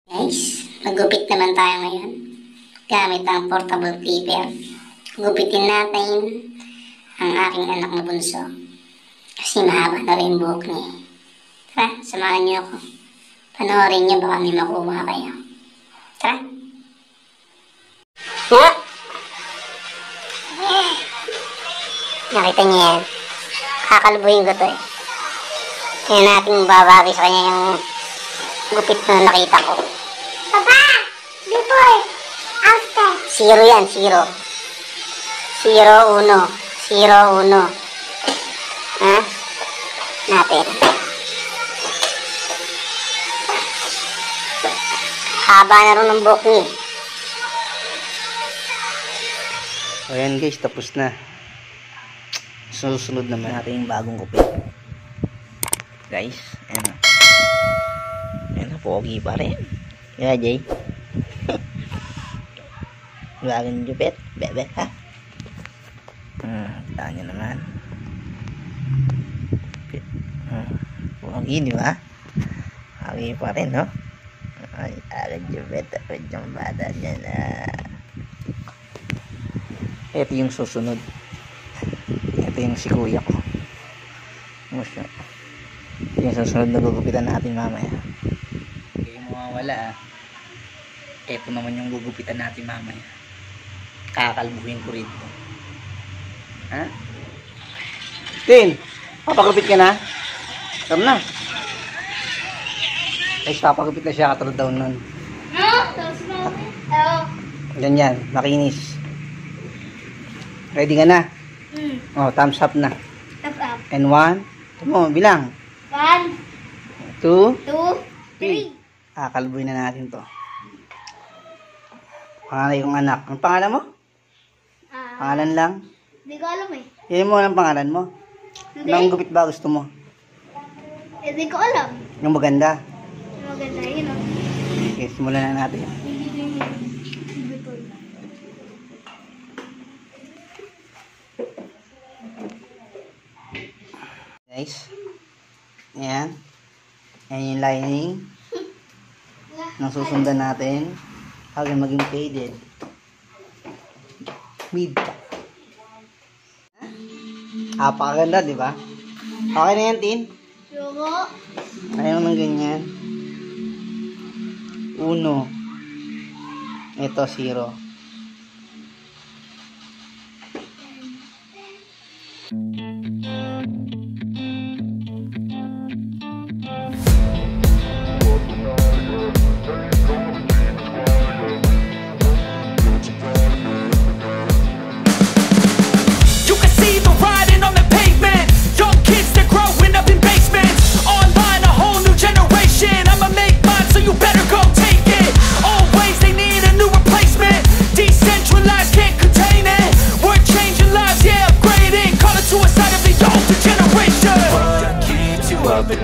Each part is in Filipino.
Guys, magupit naman tayo ngayon gamit ang portable clipper. Gupitin natin ang aking anak na bunso kasi mahaba na rin buhok niya. Tara, samahan niyo ako. Panoorin niyo, baka may makuha kayo. Tara! Nakita niyo yan? Kakalbuhin ko to eh. Kaya natin babagi sa kanya yung gupit na nakita ko. Papa! Before! After! 0 yan, 0. 0, 1. 0, 1. Ha? Natin. Haba na rin ng buhok niya. Ayan guys, tapos na. Susunod naman natin yung bagong kupit. Guys, ayan na. Ayan na, pogi pa rin. Yeah, Jay. Bagong kupit. Bebe, ha? Taan nyo naman. Pogi, di ba? Pogi pa rin, no? Ay, agad kupit. Agad yung bata niya na. Ito yung susunod. Ito yung si kuya ko. Ito yung susunod na gugupitan natin mamaya. Hindi mawawala ah. Ito naman yung gugupitan natin mamaya. Kakalbuhin ko rito. Ha? Tin! Papagupit ka na? Tama na. Guys, papagupit na siya katulad daw nun. Ganyan, makinis. Ready ka na? Oh, thumbs up na. Thumbs up. And 1. Ito mo, bilang. 1, 2, 2, 3. Kalbuhin na natin to. Pangalan yung anak. Ang pangalan mo? Pangalan lang? Hindi ko alam eh. Yan mo ang pangalan mo. Hindi. Anong gupit ba gusto mo? Hindi ko alam. Yung maganda. Maganda yun o. Okay, simulan na natin. Guys. Ayan. Ayan yung lining. Nang susundan natin. Hanggang maging faded. Mid. Pakaganda, di ba? Okay na yan, Tin? Sugo. Ayaw ng ganyan. 1. Ito, 0.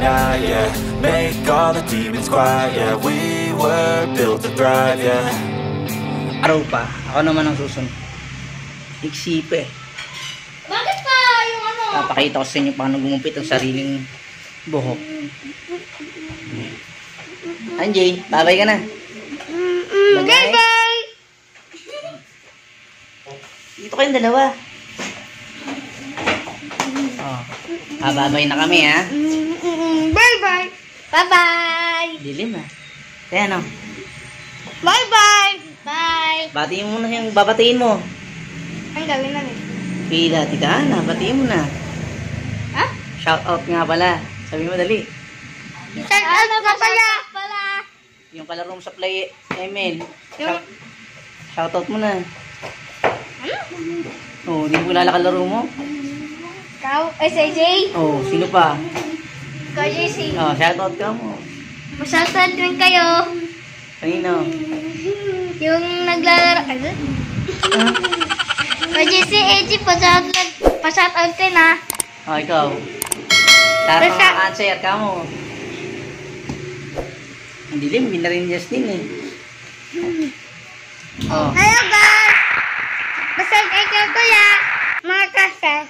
Now, yeah, make all the demons quiet. Yeah, we were built to thrive. Yeah. Araw pa. Ako naman ang susunod. Iksipe. Bakit pa yung ano? Papakita ko sa inyo paano gumupit ang sariling buhok. Anjay, babay ka na. Bye-bye! Dito kayong dalawa. Oh. Babay na kami ha. Bye-bye! Bye-bye! Dilim ha. Kaya ano? Bye-bye! Bye! Batiin mo na yung babatiin mo. Ang gawin na rin. Pila, tika na. Batiin mo na. Ha? Shout out nga pala. Sabi mo dali. Shout out ka pala! Yung kalaro mo sa play, Emil. Yung... Shout out mo na. Ano? Oh, di mo kilala kalaro mo? Ikaw? SAJ? Oh, sino pa? Ikaw, JC. Oh, shout out ka mo. Masasad rin kayo. Kanino? Yung naglalaro. Ano? Ikaw, JC, AJ, pasat out ka na. Oh, ikaw. Tara pa answer ka mo. Ang dilim, hindi na rin Justin eh. Oh. Hello guys! Pasat out ko ya. Mga kasal.